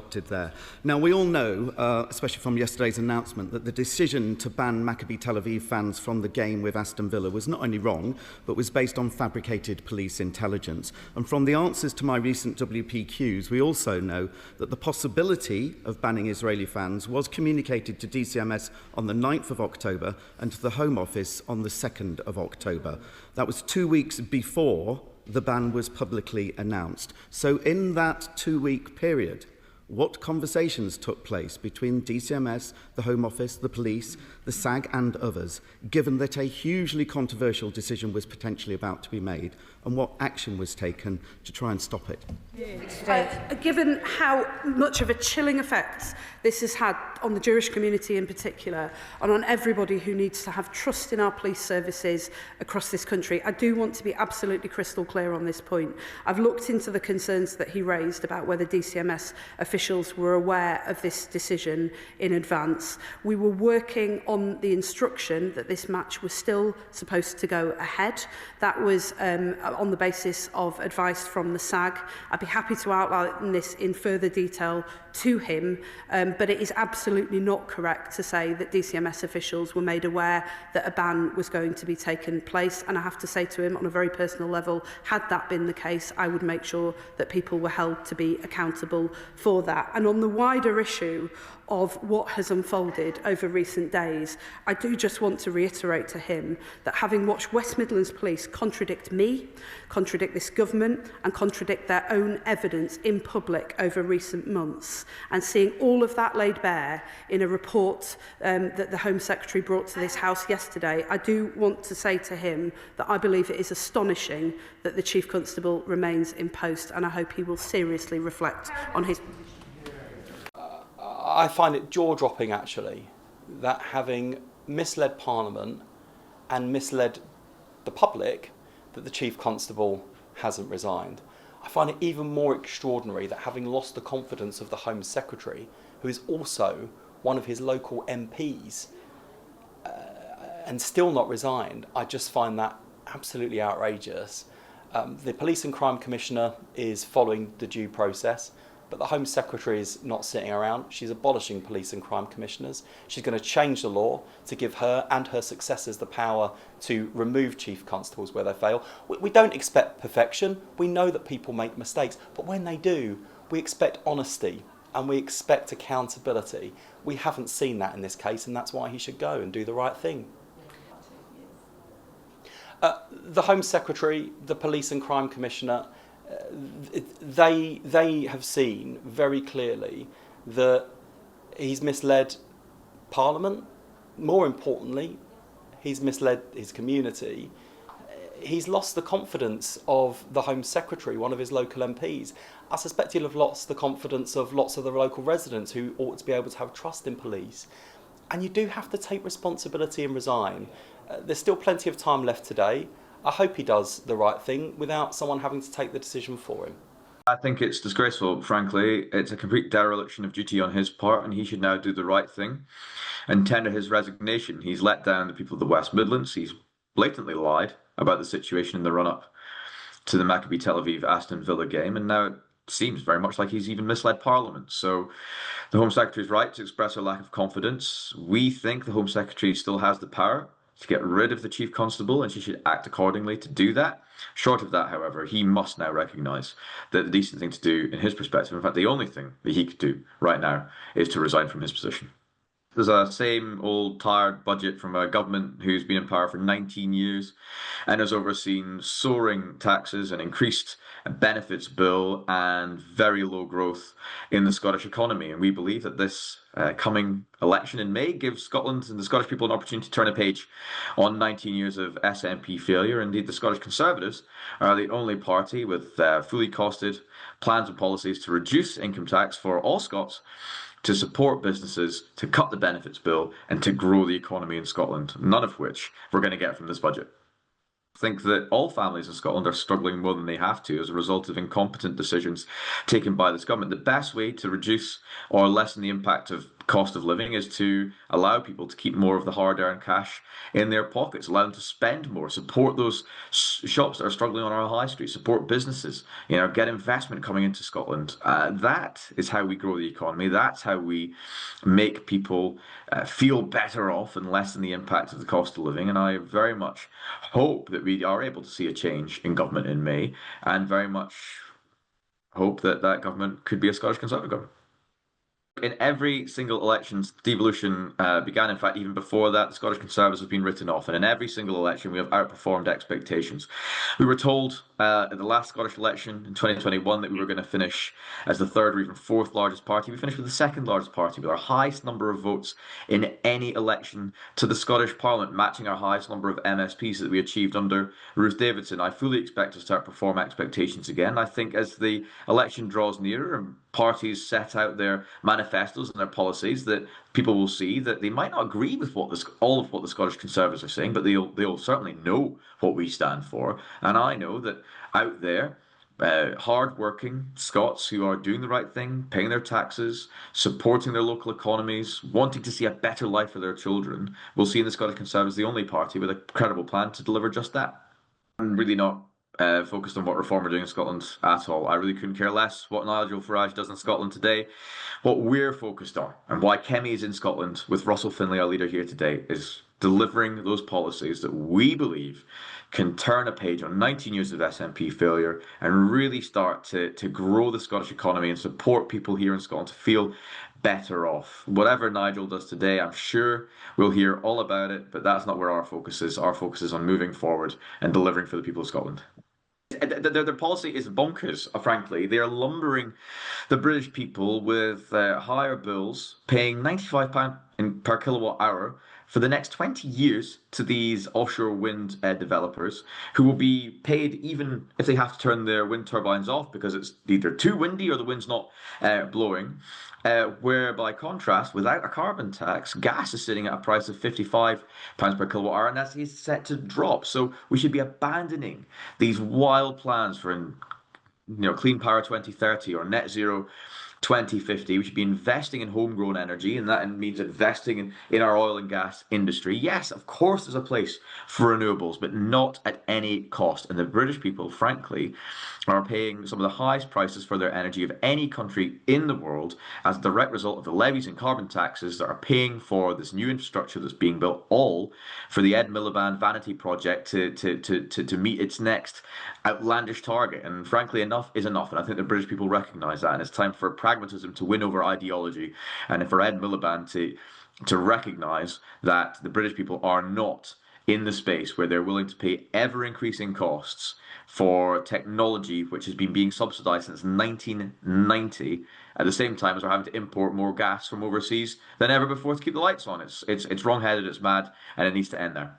adopted there. Now, we all know, especially from yesterday's announcement, that the decision to ban Maccabi Tel Aviv fans from the game with Aston Villa was not only wrong, but was based on fabricated police intelligence. And from the answers to my recent WPQs, we also know that the possibility of banning Israeli fans was communicated to DCMS on the 9th of October and to the Home Office on the 2nd of October. That was 2 weeks before the ban was publicly announced. So in that 2-week period, what conversations took place between DCMS, the Home Office, the police, the SAG and others, given that a hugely controversial decision was potentially about to be made, and what action was taken to try and stop it? Given how much of a chilling effect this has had on the Jewish community in particular, and on everybody who needs to have trust in our police services across this country, I do want to be absolutely crystal clear on this point. I've looked into the concerns that he raised about whether DCMS officials were aware of this decision in advance. We were working on the instruction that this match was still supposed to go ahead. That was on the basis of advice from the SAG. I'd be happy to outline this in further detail to him, but it is absolutely not correct to say that DCMS officials were made aware that a ban was going to be taken place. And I have to say to him on a very personal level, had that been the case, I would make sure that people were held to be accountable for that. And on the wider issue of what has unfolded over recent days, I do just want to reiterate to him that having watched West Midlands Police contradict me, contradict this government and contradict their own evidence in public over recent months, and seeing all of that laid bare in a report that the Home Secretary brought to this House yesterday, I do want to say to him that I believe it is astonishing that the Chief Constable remains in post, and I hope he will seriously reflect on his position. I find it jaw-dropping, actually, that having misled Parliament and misled the public, that the Chief Constable hasn't resigned. I find it even more extraordinary that having lost the confidence of the Home Secretary, who is also one of his local MPs, and still not resigned, I just find that absolutely outrageous. The Police and Crime Commissioner is following the due process, but the Home Secretary is not sitting around. She's abolishing police and crime commissioners. She's going to change the law to give her and her successors the power to remove chief constables where they fail. We don't expect perfection. We know that people make mistakes, but when they do, we expect honesty and we expect accountability. We haven't seen that in this case, and that's why he should go and do the right thing. The Home Secretary, the Police and Crime Commissioner, they have seen very clearly that he's misled Parliament. More importantly, he's misled his community. He's lost the confidence of the Home Secretary, one of his local MPs. I suspect he'll have lost the confidence of lots of the local residents who ought to be able to have trust in police. And you do have to take responsibility and resign. There's still plenty of time left today. I hope he does the right thing without someone having to take the decision for him. I think it's disgraceful, frankly. It's a complete dereliction of duty on his part, and he should now do the right thing and tender his resignation. He's let down the people of the West Midlands. He's blatantly lied about the situation in the run-up to the Maccabi Tel Aviv Aston Villa game, and now it seems very much like he's even misled Parliament. So the Home Secretary is right to express a lack of confidence. We think the Home Secretary still has the power to get rid of the Chief Constable, and she should act accordingly to do that. Short of that, however, he must now recognise that the decent thing to do, in his perspective, in fact the only thing that he could do right now, is to resign from his position. There's a same old tired budget from a government who's been in power for 19 years and has overseen soaring taxes and increased benefits bill and very low growth in the Scottish economy. And we believe that this coming election in May gives Scotland and the Scottish people an opportunity to turn a page on 19 years of SNP failure. Indeed, the Scottish Conservatives are the only party with fully costed plans and policies to reduce income tax for all Scots, to support businesses, to cut the benefits bill, and to grow the economy in Scotland, none of which we're going to get from this budget. I think that all families in Scotland are struggling more than they have to as a result of incompetent decisions taken by this government. The best way to reduce or lessen the impact of cost of living is to allow people to keep more of the hard-earned cash in their pockets, allow them to spend more, support those shops that are struggling on our high street, support businesses, get investment coming into Scotland. That is how we grow the economy. That's how we make people feel better off and lessen the impact of the cost of living. And I very much hope that we are able to see a change in government in May, and very much hope that that government could be a Scottish Conservative government. In every single election, devolution began. In fact, even before that, the Scottish Conservatives have been written off. And in every single election, we have outperformed expectations. We were told at the last Scottish election in 2021 that we were going to finish as the third or even fourth largest party. We finished with the second largest party, with our highest number of votes in any election to the Scottish Parliament, matching our highest number of MSPs that we achieved under Ruth Davidson. I fully expect us to outperform expectations again. I think as the election draws nearer and parties set out their manifestos and their policies, that people will see that they might not agree with all of what the Scottish Conservatives are saying, but they'll certainly know what we stand for. And I know that out there, hard-working Scots who are doing the right thing, paying their taxes, supporting their local economies, wanting to see a better life for their children, will see in the Scottish Conservatives the only party with a credible plan to deliver just that. I'm really not focused on what Reform are doing in Scotland at all. I really couldn't care less what Nigel Farage does in Scotland today. What we're focused on, and why Kemi is in Scotland with Russell Finlay, our leader here today, is delivering those policies that we believe can turn a page on 19 years of SNP failure and really start to grow the Scottish economy and support people here in Scotland to feel better off. Whatever Nigel does today, I'm sure we'll hear all about it, but that's not where our focus is. Our focus is on moving forward and delivering for the people of Scotland. Their policy is bonkers, frankly. They are lumbering the British people with higher bills, paying £95 per kilowatt hour for the next 20 years to these offshore wind developers, who will be paid even if they have to turn their wind turbines off because it's either too windy or the wind's not blowing. Where by contrast, without a carbon tax, gas is sitting at a price of £55 per kilowatt hour, and that is set to drop. So we should be abandoning these wild plans for clean power 2030 or net zero 2050. We should be investing in homegrown energy, and that means investing in our oil and gas industry. Yes, of course, there's a place for renewables, but not at any cost. And the British people, frankly, are paying some of the highest prices for their energy of any country in the world as a direct result of the levies and carbon taxes that are paying for this new infrastructure that's being built, all for the Ed Miliband vanity project to meet its next outlandish target. And frankly, enough is enough. And I think the British people recognise that. And it's time for pragmatism to win over ideology, and for Ed Miliband to recognise that the British people are not in the space where they're willing to pay ever-increasing costs for technology which has been being subsidised since 1990, at the same time as we're having to import more gas from overseas than ever before to keep the lights on. It's wrong-headed, it's mad, and it needs to end there.